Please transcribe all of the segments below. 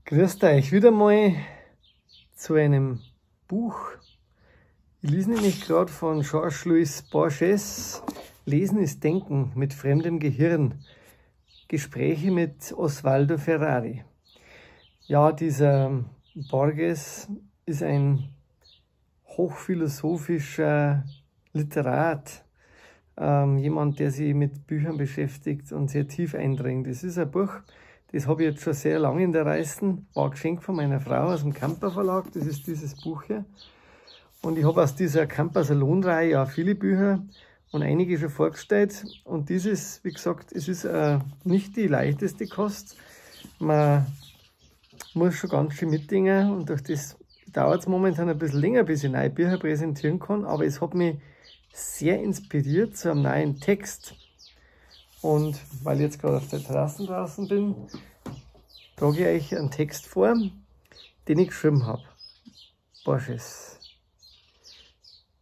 Grüßt euch wieder mal zu einem Buch. Ich lese nämlich gerade von Georges-Louis Borges, Lesen ist Denken mit fremdem Gehirn. Gespräche mit Osvaldo Ferrari. Ja, dieser Borges ist ein hochphilosophischer Literat. Jemand, der sich mit Büchern beschäftigt und sehr tief eindringt. Das ist ein Buch, das habe ich jetzt schon sehr lange in der Reißen. War ein Geschenk von meiner Frau aus dem Camper Verlag. Das ist dieses Buch hier. Und ich habe aus dieser Camper Salon-Reihe ja viele Bücher und einige schon vorgestellt. Und dieses, wie gesagt, es ist nicht die leichteste Kost. Man muss schon ganz schön mitdenken und durch das dauert es momentan ein bisschen länger, bis ich neue Bücher präsentieren kann. Aber es hat mich sehr inspiriert zu einem neuen Text. Und weil ich jetzt gerade auf der Terrasse draußen bin, trage ich euch einen Text vor, den ich geschrieben habe. Borges.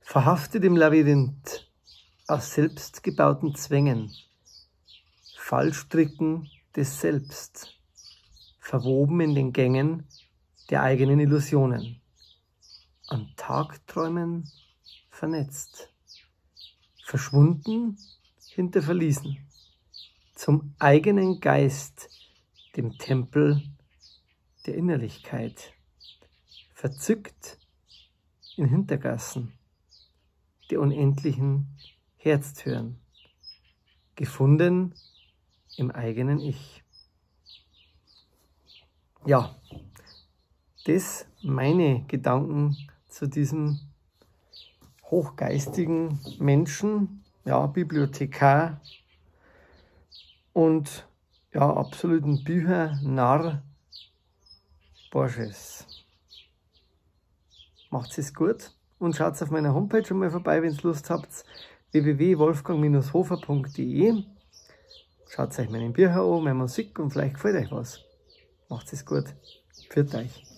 Verhaftet im Labyrinth aus selbstgebauten Zwängen, Fallstricken des Selbst, verwoben in den Gängen der eigenen Illusionen, an Tagträumen vernetzt, verschwunden hinter Verliesen, zum eigenen Geist, dem Tempel der Innerlichkeit, verzückt in Hintergassen der unendlichen Herztüren, gefunden im eigenen Ich. Ja, das meine Gedanken zu diesem hochgeistigen Menschen, ja, Bibliothekar und ja, absoluten Büchernarr Borges. Macht's es gut und schaut auf meiner Homepage schon mal vorbei, wenn ihr Lust habt, www.wolfgang-hofer.de. Schaut euch meine Bücher an, meine Musik und vielleicht gefällt euch was. Macht's es gut. Pfiat euch.